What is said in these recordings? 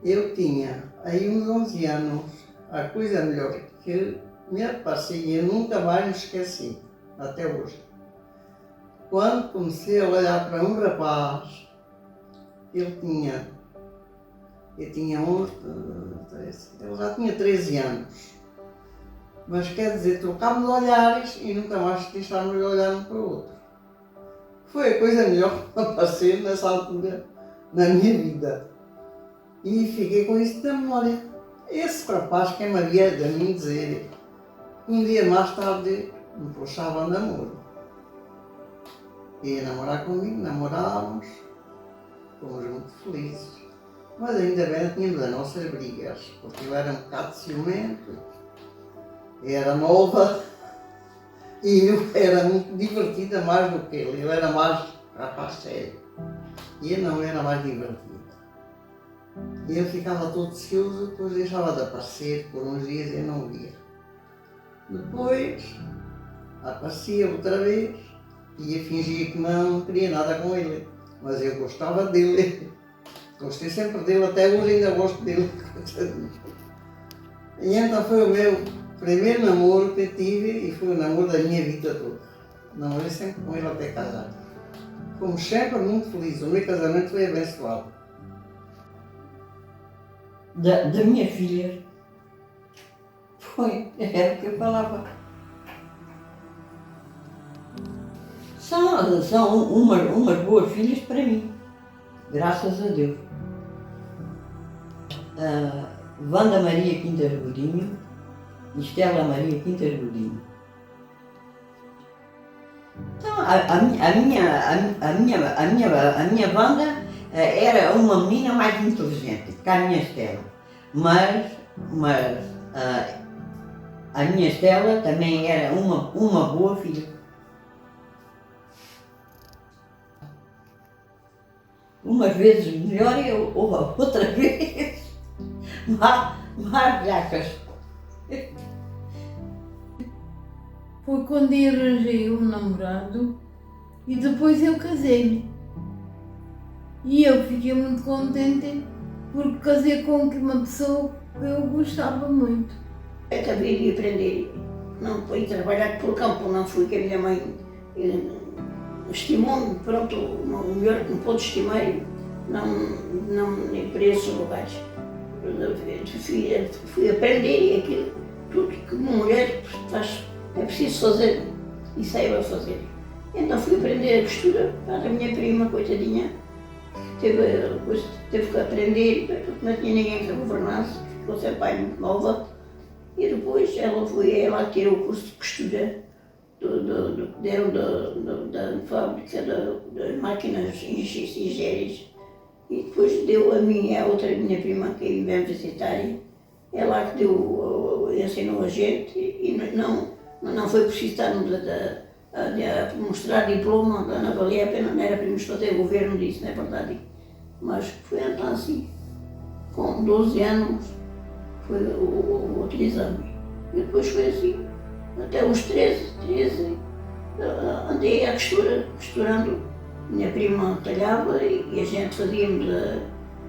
Eu tinha aí uns 11 anos, a coisa melhor que me aparecia, eu nunca mais me esqueci, até hoje. Quando comecei a olhar para um rapaz, ele já tinha 13 anos. Mas quer dizer, trocámos olhares e nunca mais deixámos de olhar um para o outro. Foi a coisa melhor que me apareceu nessa altura na minha vida. E fiquei com isso na memória. Esse rapaz que me havia de mim dizer, um dia mais tarde me puxava a namoro. Ia namorar comigo, namorávamos, fomos muito felizes. Mas ainda bem tínhamos as nossas brigas, porque eu era um bocado ciumento, era nova e eu era muito divertida mais do que ele. Eu era mais rapaz sério e ele não era mais divertido. E eu ficava todo cioso, depois deixava de aparecer por uns dias e eu não via. Depois aparecia outra vez e eu fingia que não queria nada com ele, mas eu gostava dele. Gostei sempre dele, até hoje ainda gosto dele. E então foi o meu primeiro namoro que tive e foi o namoro da minha vida toda. Namorei sempre com ele até casar. Fomos sempre muito felizes, o meu casamento foi abençoado. Da minha filha, era o que eu falava. São umas boas filhas para mim, graças a Deus. Wanda Maria Quintas Godinho e Estela Maria Quintas Godinho. Então, a minha Wanda era uma menina mais inteligente que a minha Estela, mas a minha Estela também era uma boa filha. Umas vezes melhor e outra vez mais jacas. Foi quando eu arranjei um namorado e depois eu casei-me. E eu fiquei muito contente porque casei com uma pessoa que eu gostava muito. Eu acabei de aprender, não fui trabalhar pelo campo, não fui que a minha mãe estimou-me, pronto, o melhor que me pôde estimar, não ir para esses lugares. Fui aprender aquilo, tudo que uma mulher faz, é preciso fazer e saiba fazer. Então fui aprender a costura, a minha prima, coitadinha, teve que aprender, porque não tinha ninguém que a governasse, ficou sem pai muito nova. E depois ela tirou o curso de costura, deram da fábrica das máquinas ingéreis. E depois deu a mim, a outra minha prima que me veio visitar, ela que ensinou a gente e não foi preciso estarmos a mostrar diploma, não valia a pena, não era para nos fazer, o governo disse, não é verdade? Mas foi então assim, com 12 anos foi o outro exame. E depois foi assim, até os 13, andei à costurando. Minha prima talhava e a gente fazíamos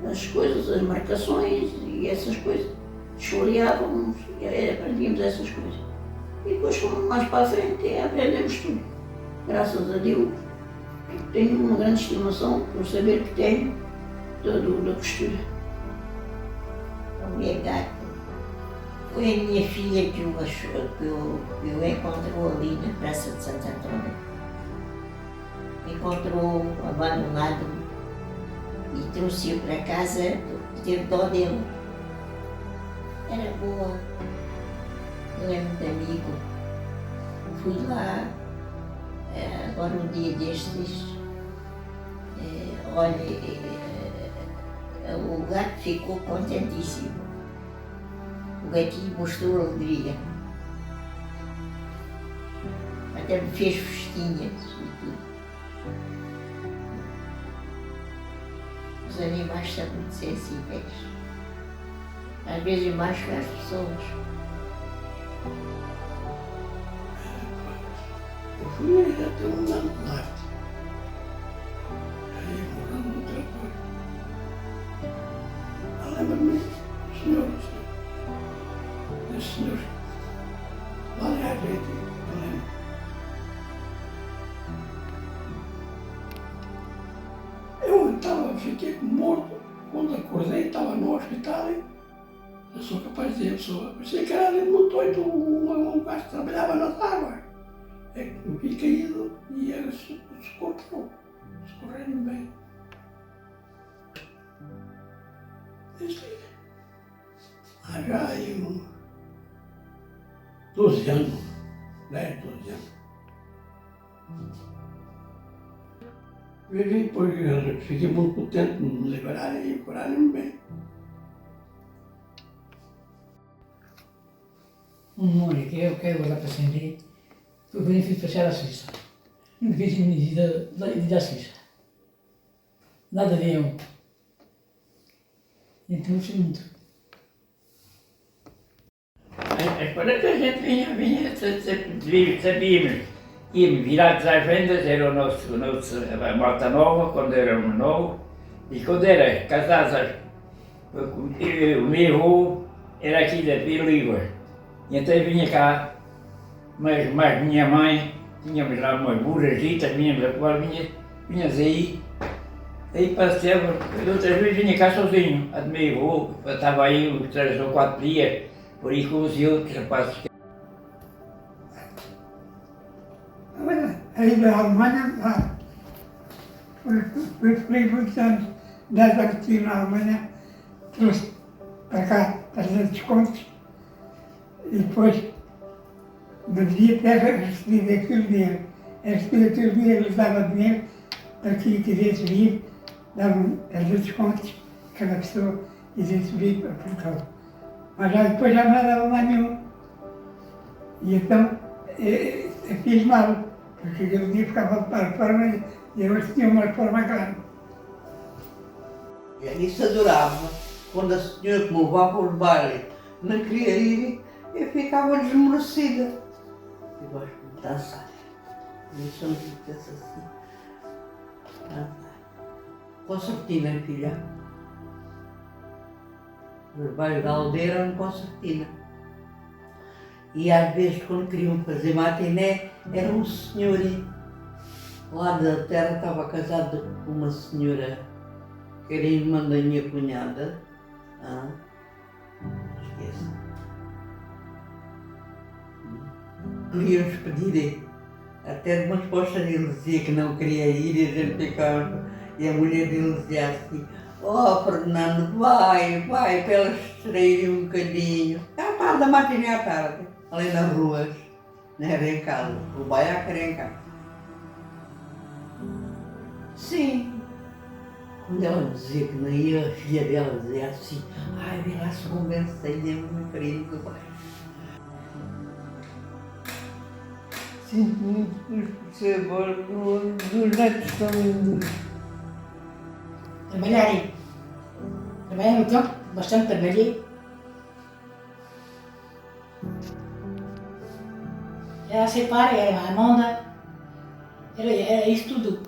as coisas, as marcações e essas coisas. Esfoliávamos e aprendíamos essas coisas. E depois fomos mais para a frente e aprendemos tudo. Graças a Deus, tenho uma grande estimação por saber que tenho da costura. O meu gato foi a minha filha que eu encontrou ali na Praça de Santo Antônio. Encontrou abandonado e trouxe-o para casa porque teve dó dele. Era boa, ele é muito amigo. Fui lá, agora um dia destes, olha, o gato ficou contentíssimo. O gatinho mostrou alegria. Até me fez festinhas e tudo. Os animais são muito sensíveis. Às vezes mais que as pessoas. Eu fui até um ano de norte. Aí morando outra coisa. Eu lembro-me desses senhores lá na frente, não lembro. Fiquei morto, quando acordei estava no hospital, eu sou capaz de dizer a pessoa, pensei que era muito doido, um gajo que trabalhava nas águas. É que eu vi caído e era socorreram bem. Já aí 12 anos, 10, 12 anos. Vivi porque fiquei muito contente de me liberarem e curarem bem. Um memória que eu quero guardar para sempre foi o benefício de passear à Suíça. Nunca fiz na minha vida de ir à Suíça. Nada de eu. Então gostei muito. Quando a gente vinha, sabíamos. Íamos virados às vendas, era a malta nova, quando éramos novos, e quando era casados, o meu avô era aqui da Vila Livre. E então vinha cá, mas minha mãe, tínhamos lá umas burrazitas, vinhamos a qual vinhas aí passeava, outras vezes vinha cá sozinho, a do meu avô, estava aí uns 3 ou 4 dias, por aí conheci outros rapazes. Aí da Alemanha, lá, fui muitos anos, 10 anos que estive na Alemanha, trouxe para cá 300 contos e depois, no dia, até recebi aquele dinheiro. Recebi aquele dinheiro, eles davam dinheiro para quem quisesse vir, davam 300 contos, cada pessoa quisesse vir para Portugal. Mas já depois já não dava mais nenhum. E então, eu fiz mal. Porque aquele dia ficava para reforma e hoje tinha uma reforma grande. E a Alice adorava. Quando a senhora me levava aos bailes, não queria ir, eu ficava desmerecida. Eu gosto de dançar. Eu sou muito assim. Concertina, filha. Os bailes da aldeia eram concertina. E às vezes, quando queriam fazer matiné, era um senhor lá da terra, estava casado com uma senhora que era irmã da minha cunhada. Esquece. Queríamos pedir até uma resposta dele, dizia que não queria ir e a gente ficava. E a mulher dele dizia assim: "Oh, Fernando, vai, para elas distraírem um bocadinho." À tarde, a matiné à tarde. Ali nas ruas, não era em casa, o baiaco era em casa. Sim. Quando ela dizia que não ia, a filha dela dizia assim: "Ai, vem lá se convencei, meu querido do bairro." Sinto muito por ser agora dos netos também. Trabalhei no campo, bastante trabalhei. Era a separa, era a amanda, era isso tudo.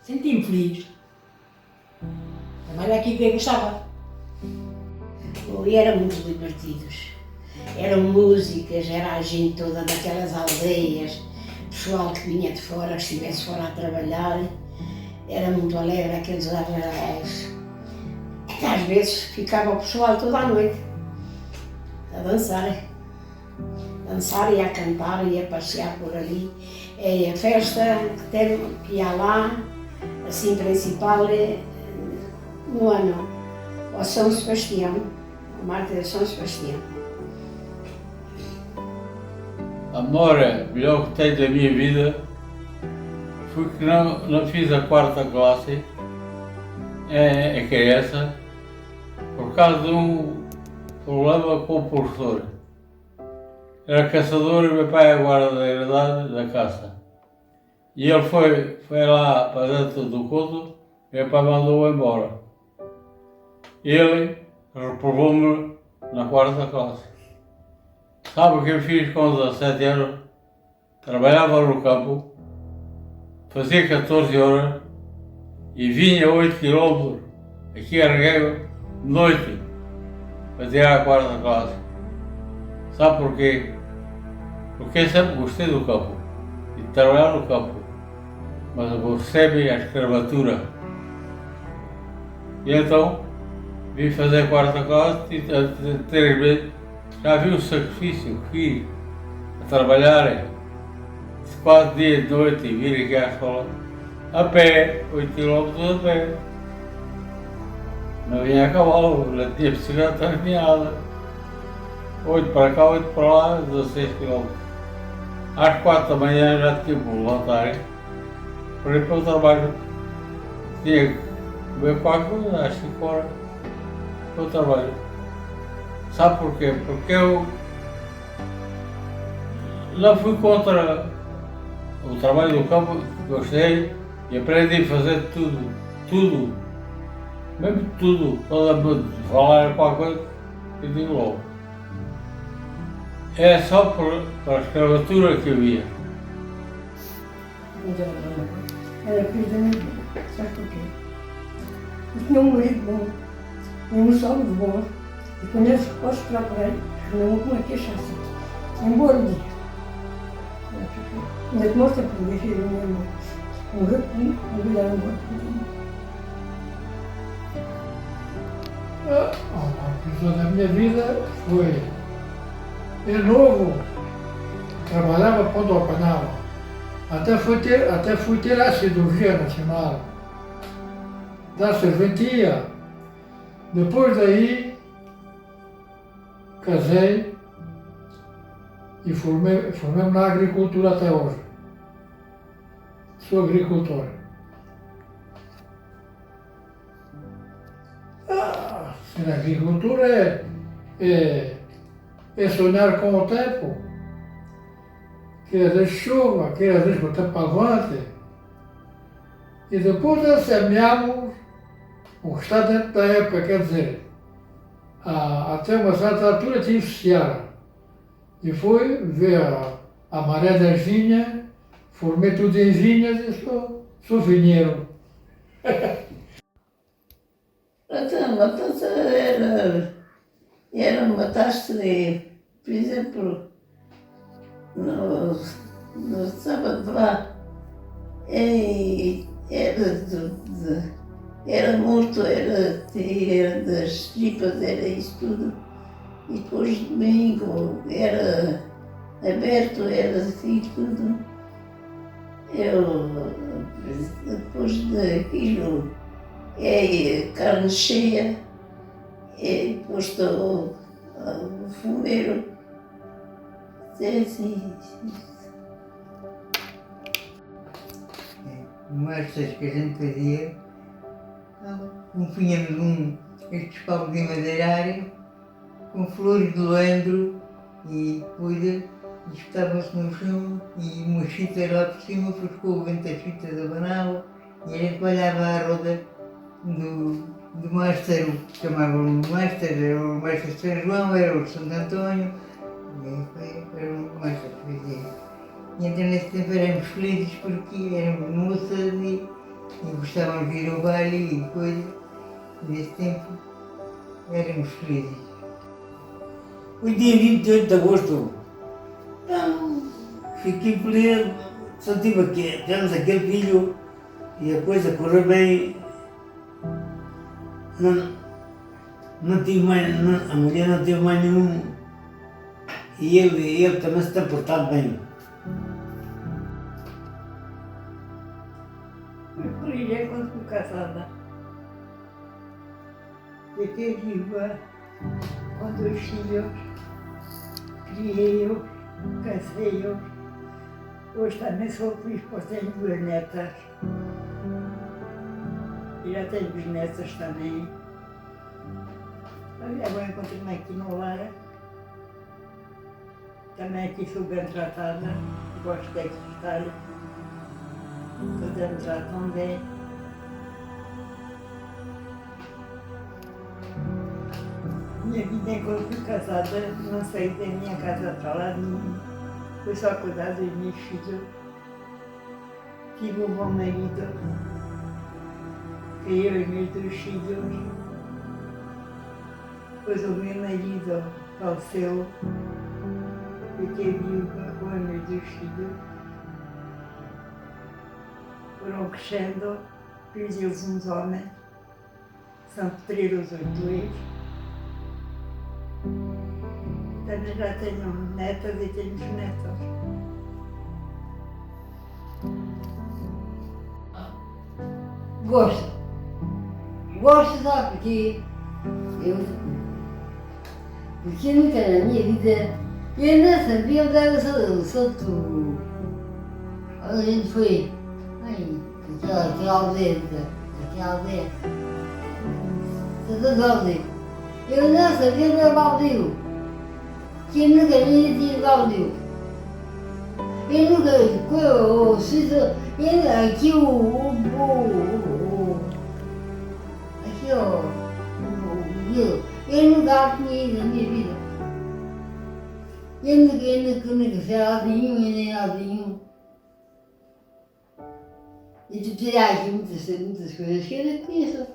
Senti-me feliz. Trabalhar aqui que eu gostava. E éramos divertidos. Eram músicas, era a gente toda daquelas aldeias, pessoal que vinha de fora, que estivesse fora a trabalhar. Era muito alegre aqueles arraiais. Às vezes ficava o pessoal toda a noite a dançar. Dançar e a cantar e a passear por ali. É a festa que há lá, assim, principal, no ano, o São Sebastião, a Marta de São Sebastião. A memória melhor que tenho da minha vida foi que não fiz a 4ª classe, que é essa, por causa de um problema com o professor. Era caçador e meu pai é guarda da herdade da caça. E ele foi lá para dentro do culto e meu pai mandou-o embora. Ele reprovou-me na 4ª classe. Sabe o que eu fiz com 17 anos? Trabalhava no campo, fazia 14 horas e vinha 8 km aqui a Argueiro, de noite. para tirar a quarta classe. Sabe porquê? Porque eu sempre gostei do campo e de trabalhar no campo, mas aborreci a escravatura. E então vim fazer a quarta classe e 3 vezes já vi o sacrifício que fiz a trabalhar 4 dias de noite e vir aqui à escola a pé, 8 km a pé. Não vinha a cavalo, não tinha bicicleta alinhada. 8 para cá, 8 para lá, 16 km. Às 4 da manhã já tinha que levantar para ir para o trabalho. Tinha que comer qualquer coisa às 5 horas para o trabalho. Sabe porquê? Porque eu não fui contra o trabalho do campo, gostei e aprendi a fazer tudo, mesmo tudo. Quando me falar qualquer coisa, eu digo logo. É só por a escravatura que eu ia. Era filho da minha irmã, sabe porquê? Eu tinha um marido bom, tinha um sogro bom, e quando eu os procurei, não com uma queixa-se. Embora o dia. Ainda te mostro para mim, filho da minha irmã. Um rapinho, um bilhar um rapinho. A pessoa da minha vida foi, de novo, trabalhava quando apanhava. Até fui ter a cirurgia nacional da serventia. Depois daí, casei e formei-me na agricultura até hoje. Sou agricultor. Ser agricultor é sonhar com o tempo, que às vezes chuva, que às vezes o tempo avante. E depois semeamos o que está dentro da época, quer dizer, até uma certa altura tive seara. E fui ver a maré das vinhas, formei tudo em vinhas e sou vinheiro. Então, a matança era matar-se, por exemplo, no sábado lá, era morto, era das tripas, era isso tudo. E depois domingo era aberto, era assim tudo. Depois daquilo, carne cheia, posto o fumeiro. Assim. Marchas que a gente fazia, punhamos estes paus de madeira com flores de landro e depois espetava-se no chão e uma chita lá por cima, frescou o vento da chita abanava e a gente olhava à roda do Master, chamavam-no Master, era o Master de São João, era o de Santo António, era o Master que fazia. E então nesse tempo éramos felizes porque éramos moças e gostávamos de ir ao baile e coisa. Nesse tempo éramos felizes. O dia 28 de agosto, então, fiquei feliz, só tive aqui, temos aquele filho e a coisa correu bem. Não tive mais, a mulher não teve mais nenhum e ele também se tem portado bem. Fui feliz quando fui casada. Fiquei viva com 2 filhos, criei-os, casei-os. Hoje também sou feliz porque tenho 2 netas. E já tenho bisnetas também. Agora encontro-me aqui no lar. Também aqui sou bem tratada, gosto de estar. Podemos já tão bem. Minha vida enquanto fui casada, não saí da minha casa para lá nenhum. Fui só cuidar dos meus filhos. Tive um bom marido, que eu e meus 2 filhos. depois o meu marido faleceu, fiquei viúva com os meus 2 filhos. Foram crescendo, fiz eles uns homens, são petreiros 8 eles. Também já tenho netas e tenho netos. Gosto. Gosto, sabe, porque nunca na minha vida eu não sabia onde era o santo. A gente foi, aquela aldeia, Santa Aldeia. Eu não sabia onde era Baldio, que eu nunca nem tinha Baldio. Eu nunca, aqui eu nunca tinha ido na minha vida. Eu nunca sei nada nenhum, nem nada nenhum. E tu há aqui muitas coisas que eu não conheço.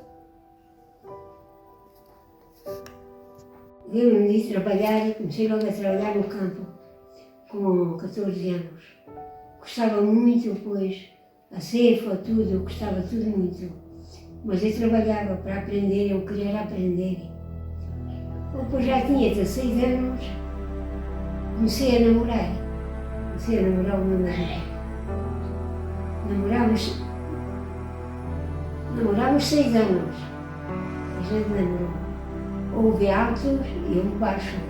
Eu não disse trabalhar, comecei logo a trabalhar no campo, com 14 anos. Gostava muito, pois, a cefa, tudo, eu gostava tudo muito. Mas eu trabalhava para aprender, eu queria aprender. Depois já tinha 16 anos, comecei a namorar. Comecei a namorar o meu marido. Namorávamos 6 anos. A gente namorou. Houve altos e houve baixos.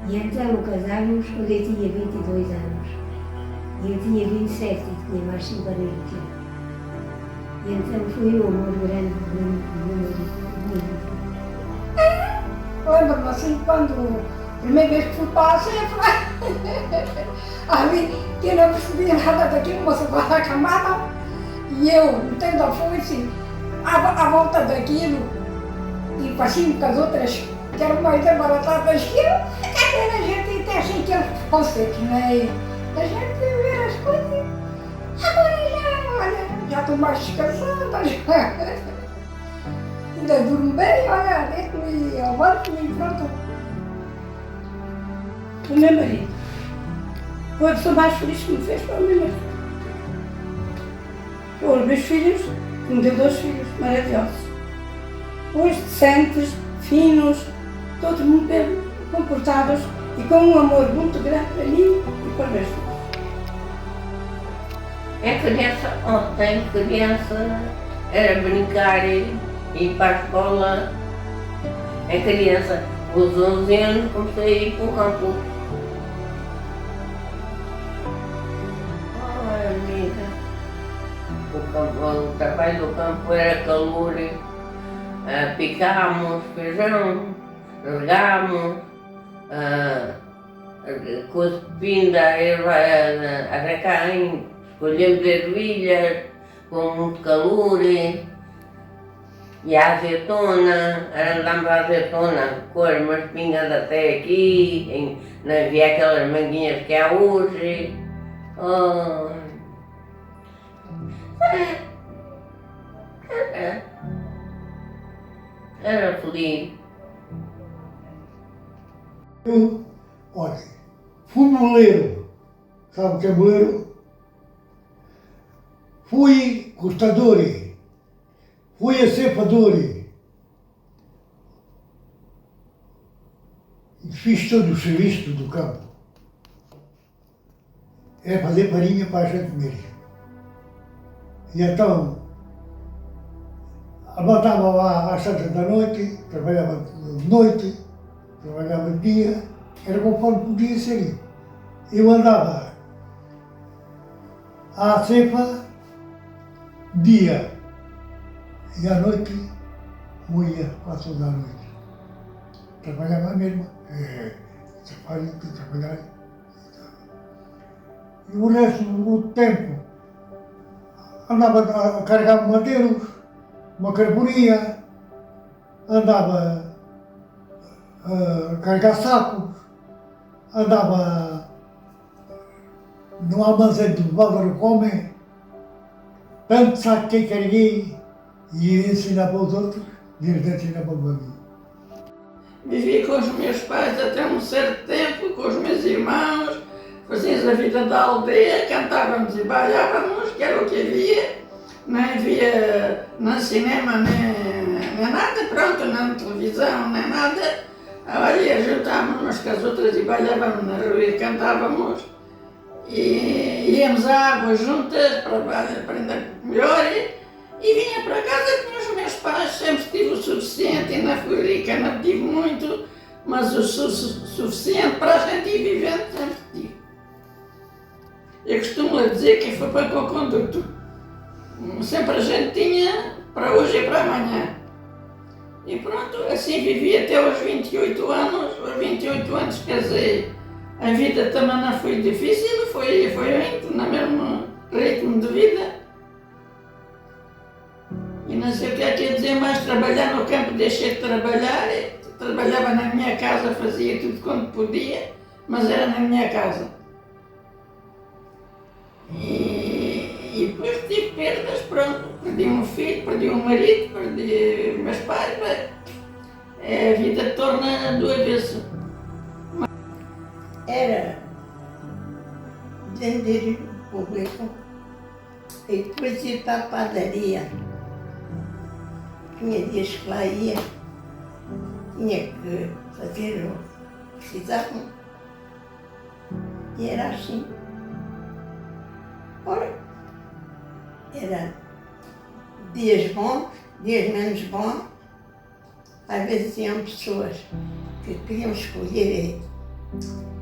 E então casámos quando eu tinha 22 anos. E eu tinha 27 e tinha mais 5 anos do que ele. E então foi um amor grande do meu marido. Lembro-me assim quando a primeira vez que fui para a cefa, ali que eu não percebia nada daquilo, uma sapato camada, e eu, tendo a foice, à volta daquilo, e parecia com as outras, que eram mais desbaratadas que eu, a gente até achei que eles fossem que nem a gente ver as coisas. Agora já, olha, já estou mais descansada, já. Ainda durmo bem, olha, deito-me ao banco e pronto. O meu marido foi a pessoa mais feliz que me fez, foi o meu marido. Os meus filhos, que me deu 2 filhos maravilhosos. Os decentes, finos, todos muito bem comportados e com um amor muito grande para mim e para os meus filhos. A criança, ontem, criança, era brincar e ir para a escola. A criança, aos 11 anos, comecei a ir para o campo. Ai, amiga, o trabalho do campo era calor, picámos feijão, regámos, com a pinda, arrancar, escolhemos ervilhas com muito calor. E a azeitona, andámos a azeitona, cor umas pingas até aqui, não havia aquelas manguinhas que há hoje. Oh. Era feliz. Eu, olha, fui moleiro, sabe o que é moleiro? Fui costador, fui acepador, fiz todo o serviço do campo. Era fazer farinha para a gente comer. E então, voltava lá às 7 da noite, trabalhava de noite, trabalhava de dia, era conforme podia ser. Eu andava à cepa, dia, e à noite, moía 4 da noite. Trabalhava mesmo, trabalhar. E o resto do tempo, andava a carregar madeiros, uma carbonia, andava a carregar sacos, andava no armazém do Bárbaro Come, tanto saco que carreguei e ensinava aos outros, e eles ensinavam a mim. Vivi com os meus pais até um certo tempo, com os meus irmãos, fazíamos a vida da aldeia, cantávamos e bailávamos, que era o que havia. Não havia nem cinema, nem nada, pronto, nem televisão, nem nada. Olha, juntávamos-nos com as outras e bailávamos na rua e cantávamos. E íamos à água juntas para aprender melhor. E vinha para casa com os meus pais, sempre tive o suficiente, ainda fui rica, não tive muito, mas o suficiente para a gente ir vivendo sempre tive. Eu costumo dizer que foi para o conduto. Sempre a gente tinha para hoje e para amanhã. E pronto, assim vivi até aos 28 anos, aos 28 anos casei. A vida também não foi difícil, foi indo no mesmo ritmo de vida. E não sei o que é que ia dizer mais, trabalhar no campo, deixei de trabalhar, trabalhava na minha casa, fazia tudo quanto podia, mas era na minha casa. E depois tive perdas, pronto, perdi um filho, perdi um marido, perdi meus pais, a vida torna do avesso. Era vender público e depois ir para a padaria. Tinha dias que lá ia, tinha que fazer o que precisavam. E era assim. Ora, era dias bons, dias menos bons. Às vezes tinham pessoas que queriam escolher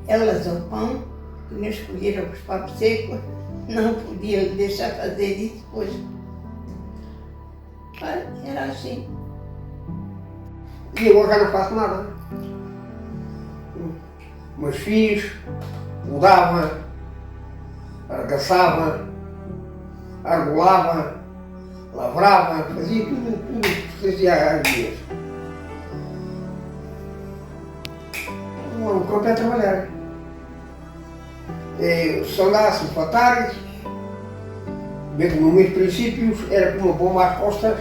elas o pão, queriam escolher os papos secos, não podiam deixar fazer isso depois. Era assim. E eu já não faço nada. Meus filhos, mudava, arregaçava, argolava, lavrava, fazia tudo o que fazia às dias. O campo é trabalhar. Se andasse para tarde, mesmo nos meus princípios, era com uma bomba às costas,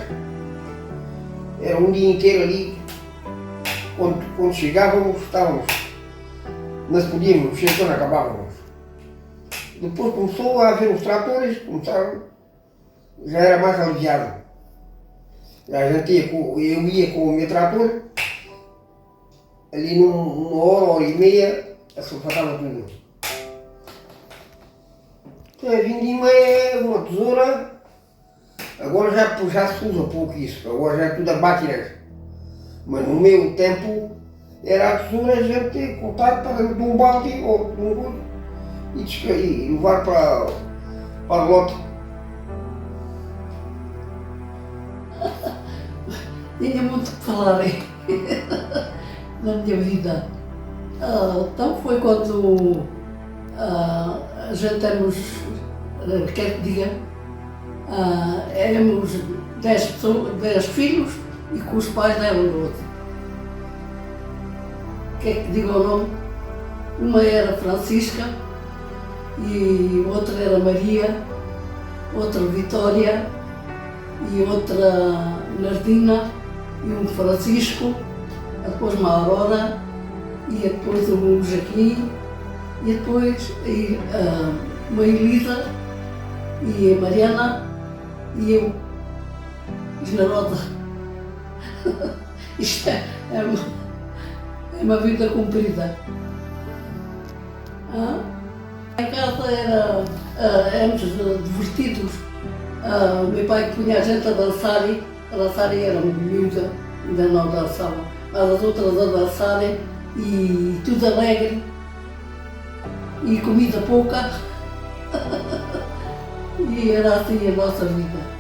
era um dia inteiro ali. Quando chegávamos, estávamos, não se podíamos mexer quando acabávamos. Depois começou a haver os tratores, começaram, já era mais aliviado. Eu ia com o meu trator, ali numa hora e meia, asfaltava tudo. A vindima é uma tesoura, agora já se usa pouco isso, agora já é tudo a máquinas. Mas no meu tempo era a tesoura, a gente cortar para dentro de um balde ou de um coisa e levar para o lote. Tinha muito que falar na minha vida. Então foi quando a gente éramos, quer que diga, éramos 10 filhos e com os pais eram 12. Quer que diga o nome? Uma era Francisca e outra era Maria, outra Vitória e outra Nardina e um Francisco, depois uma Aurora e depois um Joaquim e depois uma Elisa e a Mariana e eu, Esmeralda. Isto é uma vida comprida. Em casa éramos divertidos. O meu pai punha a gente a dançar e era miúda, ainda não dançava, mas as outras a dançarem e tudo alegre e comida pouca. E era assim a nossa vida.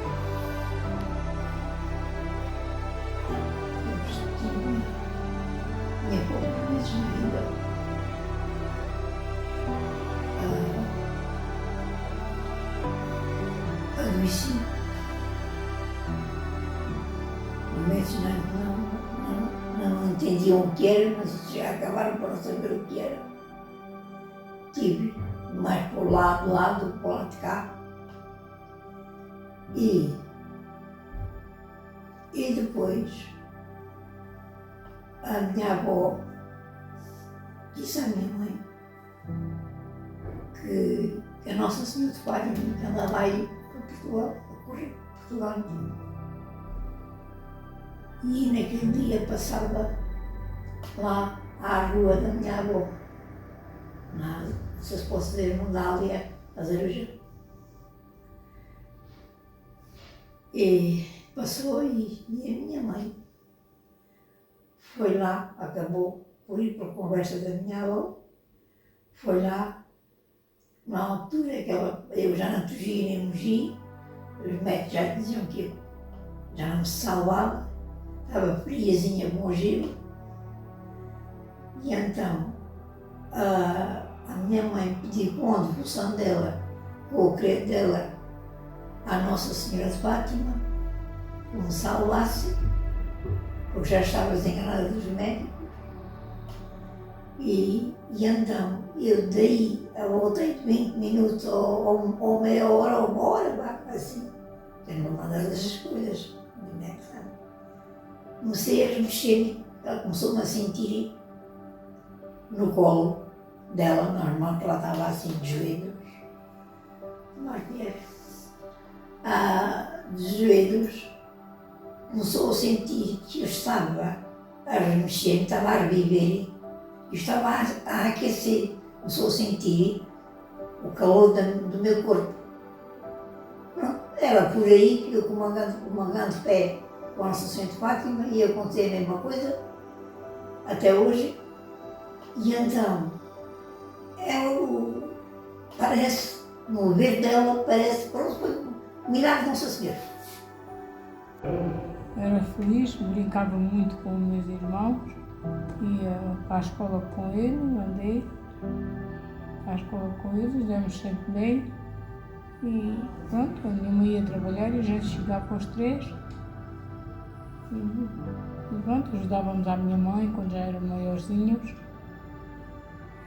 Adoeci. Mas não entendiam o que era, mas já acabaram por saber o que era. Tive mais para o lado de cá. E depois a minha avó disse à minha mãe que a Nossa Senhora de Fátima andava aí para Portugal, a correr Portugal inteiro. E naquele dia passava lá à rua da minha avó, se posso dizer, Modália, Azerbaijão. E passou e a minha mãe foi lá, acabou por ir para a conversa da minha avó, foi lá, na altura que eu já não togia nem mogia, os médicos já diziam que eu já não me salvava, estava friazinha com o gelo. E então a minha mãe pediu com a devoção dela, com o credo dela, à Nossa Senhora de Fátima, que me salvasse, porque já estava desenganada dos médicos. E então eu daí voltei de 20 minutos ou meia hora ou uma hora, assim, eu não mando essas coisas, comecei a mexer, ela começou-me a sentir no colo dela, normal, que ela estava assim de joelhos, de joelhos, começou a sentir que eu estava a remexer, estava a reviver, eu estava a aquecer, começou a sentir o calor do meu corpo. Pronto, era por aí que eu, com uma grande fé com a Nossa Senhora de Fátima, ia acontecer a mesma coisa, até hoje. E então, parece, no ver dela, parece que foi um milagre de Nossa Senhora. Era feliz, brincava muito com os meus irmãos, ia para a escola com eles, andei para a escola com eles, demos sempre bem. E pronto, a minha mãe ia trabalhar e a gente chegava aos 3. E pronto, ajudávamos a minha mãe quando já eram maiorzinhos.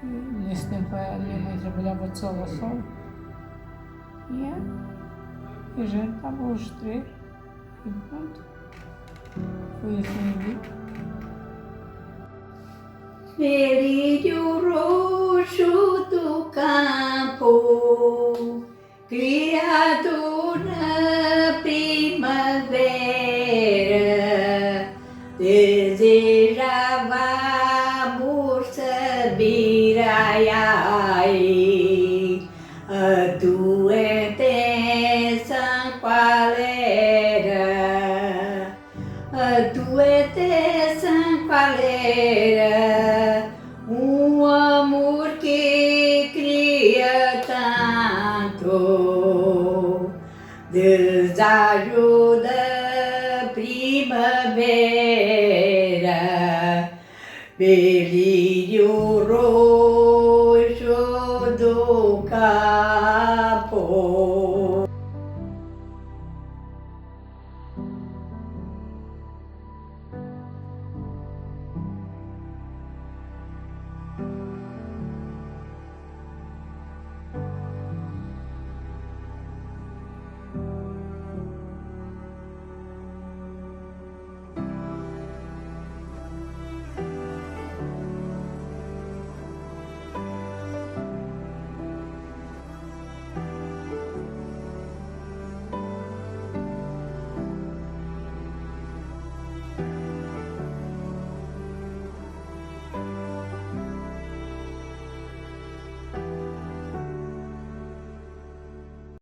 E nesse tempo a minha mãe trabalhava de sol a sol. E a gente estava aos 3. E pronto, foi assim a vida. Lírio roxo do campo, criado na primavera, desejávamos saber, ai, ai, a tua intenção qual era, a tua intenção qual era, um amor que cria tanto, desejo da primavera, lírio roxo